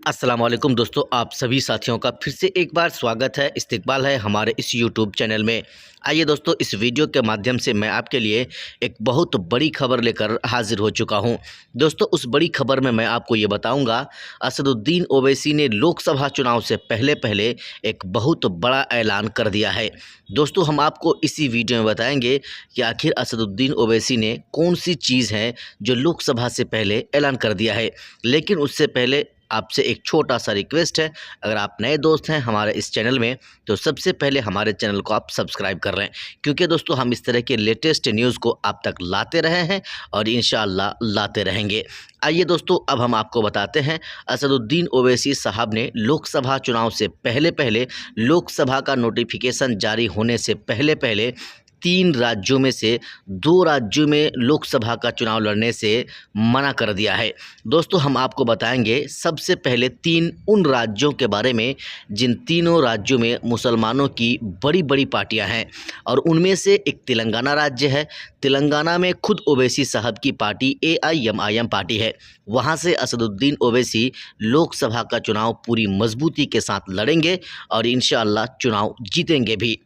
अस्सलाम वालेकुम दोस्तों, आप सभी साथियों का फिर से एक बार स्वागत है, इस्तकबाल है हमारे इस यूट्यूब चैनल में। आइए दोस्तों, इस वीडियो के माध्यम से मैं आपके लिए एक बहुत बड़ी खबर लेकर हाजिर हो चुका हूं। दोस्तों, उस बड़ी खबर में मैं आपको ये बताऊंगा, असदुद्दीन ओवैसी ने लोकसभा चुनाव से पहले पहले एक बहुत बड़ा ऐलान कर दिया है। दोस्तों, हम आपको इसी वीडियो में बताएंगे कि आखिर असदुद्दीन ओवैसी ने कौन सी चीज़ है जो लोकसभा से पहले ऐलान कर दिया है। लेकिन उससे पहले आपसे एक छोटा सा रिक्वेस्ट है, अगर आप नए दोस्त हैं हमारे इस चैनल में तो सबसे पहले हमारे चैनल को आप सब्सक्राइब कर लें, क्योंकि दोस्तों हम इस तरह के लेटेस्ट न्यूज़ को आप तक लाते रहे हैं और इंशाअल्लाह लाते रहेंगे। आइए दोस्तों, अब हम आपको बताते हैं, असदुद्दीन ओवैसी साहब ने लोकसभा चुनाव से पहले पहले लोकसभा का नोटिफिकेशन जारी होने से पहले पहले 3 राज्यों में से 2 राज्यों में लोकसभा का चुनाव लड़ने से मना कर दिया है। दोस्तों, हम आपको बताएंगे सबसे पहले 3 उन राज्यों के बारे में जिन तीनों राज्यों में मुसलमानों की बड़ी बड़ी पार्टियां हैं, और उनमें से एक तेलंगाना राज्य है। तेलंगाना में खुद ओवैसी साहब की पार्टी AIMIM पार्टी है। वहां से असदुद्दीन ओवैसी लोकसभा का चुनाव पूरी मजबूती के साथ लड़ेंगे और इंशाअल्लाह चुनाव जीतेंगे भी।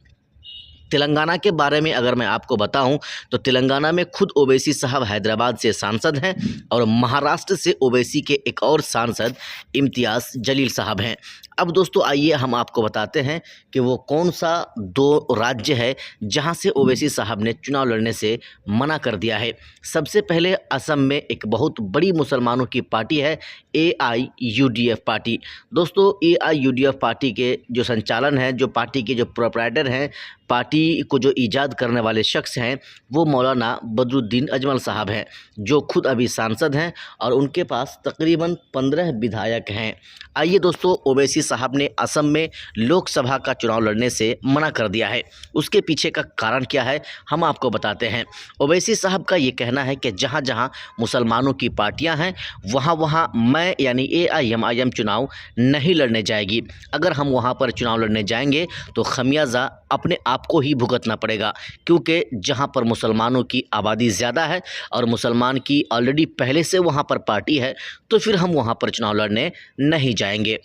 तेलंगाना के बारे में अगर मैं आपको बताऊं तो तेलंगाना में खुद ओवैसी साहब हैदराबाद से सांसद हैं और महाराष्ट्र से ओवैसी के एक और सांसद इम्तियाज़ जलील साहब हैं। अब दोस्तों आइए हम आपको बताते हैं कि वो कौन सा 2 राज्य है जहां से ओवैसी साहब ने चुनाव लड़ने से मना कर दिया है। सबसे पहले असम में एक बहुत बड़ी मुसलमानों की पार्टी है AIUDF पार्टी। दोस्तों, AIUDF पार्टी के जो संचालन है, जो पार्टी के जो प्रोप्राइटर हैं, पार्टी को जो ईजाद करने वाले शख्स हैं, वो मौलाना बदरुद्दीन अजमल साहब हैं, जो खुद अभी सांसद हैं और उनके पास तकरीबन 15 विधायक हैं। आइए दोस्तों, ओवैसी साहब ने असम में लोकसभा का चुनाव लड़ने से मना कर दिया है। उसके पीछे का कारण क्या है हम आपको बताते हैं। ओवैसी साहब का ये कहना है कि जहाँ जहाँ मुसलमानों की पार्टियाँ हैं वहाँ वहाँ मैं यानी AIMIM चुनाव नहीं लड़ने जाएगी। अगर हम वहाँ पर चुनाव लड़ने जाएंगे तो खमियाजा अपने आप को ही भुगतना पड़ेगा, क्योंकि जहाँ पर मुसलमानों की आबादी ज़्यादा है और मुसलमान की ऑलरेडी पहले से वहाँ पर पार्टी है, तो फिर हम वहाँ पर चुनाव लड़ने नहीं जाएंगे।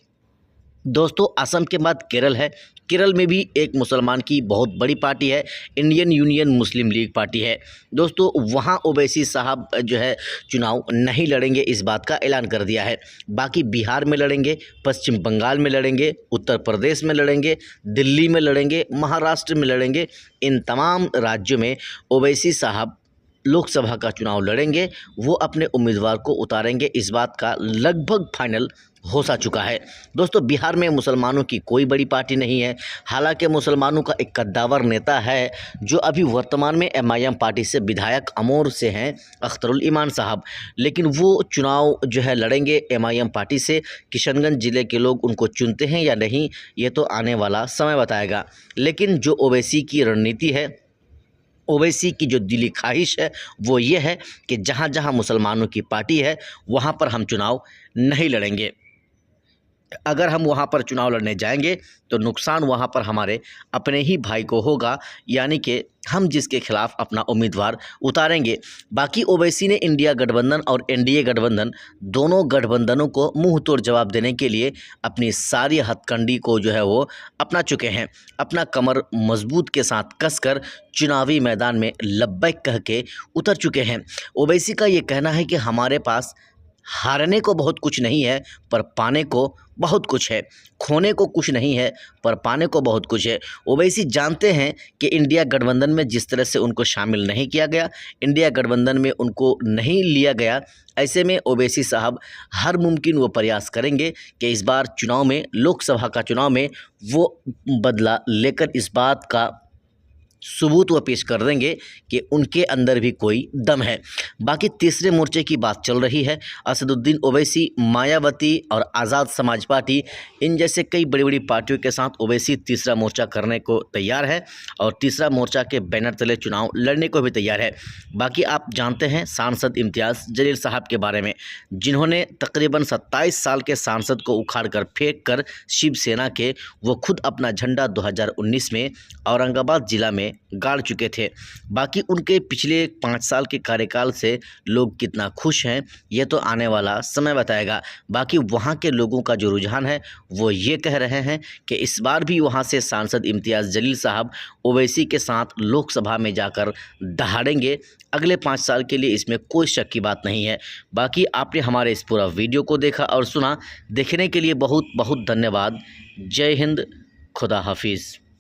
दोस्तों, असम के बाद केरल है। केरल में भी एक मुसलमान की बहुत बड़ी पार्टी है, इंडियन यूनियन मुस्लिम लीग पार्टी है। दोस्तों, वहाँ ओवैसी साहब जो है चुनाव नहीं लड़ेंगे, इस बात का ऐलान कर दिया है। बाकी बिहार में लड़ेंगे, पश्चिम बंगाल में लड़ेंगे, उत्तर प्रदेश में लड़ेंगे, दिल्ली में लड़ेंगे, महाराष्ट्र में लड़ेंगे। इन तमाम राज्यों में ओवैसी साहब लोकसभा का चुनाव लड़ेंगे। वो अपने उम्मीदवार को उतारेंगे, इस बात का लगभग फाइनल हो सा चुका है। दोस्तों, बिहार में मुसलमानों की कोई बड़ी पार्टी नहीं है। हालांकि मुसलमानों का एक कद्दावर नेता है जो अभी वर्तमान में MIM पार्टी से विधायक अमोर से हैं, अख्तरुल ईमान साहब, लेकिन वो चुनाव जो है लड़ेंगे MIM पार्टी से। किशनगंज ज़िले के लोग उनको चुनते हैं या नहीं, ये तो आने वाला समय बताएगा। लेकिन जो ओवैसी की रणनीति है, ओवैसी की जो दिली ख्वाहिश है, वो ये है कि जहाँ जहाँ मुसलमानों की पार्टी है वहाँ पर हम चुनाव नहीं लड़ेंगे। अगर हम वहाँ पर चुनाव लड़ने जाएंगे तो नुकसान वहाँ पर हमारे अपने ही भाई को होगा, यानी कि हम जिसके खिलाफ अपना उम्मीदवार उतारेंगे। बाकी ओवैसी ने इंडिया गठबंधन और NDA गठबंधन दोनों गठबंधनों को मुंह तोड़ जवाब देने के लिए अपनी सारी हथकंडी को जो है वो अपना चुके हैं। अपना कमर मजबूत के साथ कसकर चुनावी मैदान में लब्बैक कह के उतर चुके हैं। ओवैसी का ये कहना है कि हमारे पास हारने को बहुत कुछ नहीं है पर पाने को बहुत कुछ है, खोने को कुछ नहीं है पर पाने को बहुत कुछ है। ओवैसी जानते हैं कि इंडिया गठबंधन में जिस तरह से उनको शामिल नहीं किया गया, इंडिया गठबंधन में उनको नहीं लिया गया, ऐसे में ओवैसी साहब हर मुमकिन वो प्रयास करेंगे कि इस बार चुनाव में, लोकसभा का चुनाव में, वो बदला लेकर इस बात का सबूत वो पेश कर देंगे कि उनके अंदर भी कोई दम है। बाकी तीसरे मोर्चे की बात चल रही है। असदुद्दीन ओवैसी, मायावती और आज़ाद समाज पार्टी, इन जैसे कई बड़ी बड़ी पार्टियों के साथ ओवैसी तीसरा मोर्चा करने को तैयार है और तीसरा मोर्चा के बैनर तले चुनाव लड़ने को भी तैयार है। बाकी आप जानते हैं सांसद इम्तियाज़ जलील साहब के बारे में, जिन्होंने तकरीबन 27 साल के सांसद को उखाड़ कर फेंक कर शिवसेना के वो खुद अपना झंडा 2019 में औरंगाबाद ज़िला में में गाड़ चुके थे। बाकी उनके पिछले 5 साल के कार्यकाल से लोग कितना खुश हैं ये तो आने वाला समय बताएगा। बाकी वहाँ के लोगों का जो रुझान है वो ये कह रहे हैं कि इस बार भी वहाँ से सांसद इम्तियाज़ जलील साहब ओवैसी के साथ लोकसभा में जाकर दहाड़ेंगे अगले 5 साल के लिए, इसमें कोई शक की बात नहीं है। बाकी आपने हमारे इस पूरा वीडियो को देखा और सुना, देखने के लिए बहुत बहुत धन्यवाद। जय हिंद, खुदा हाफिज़।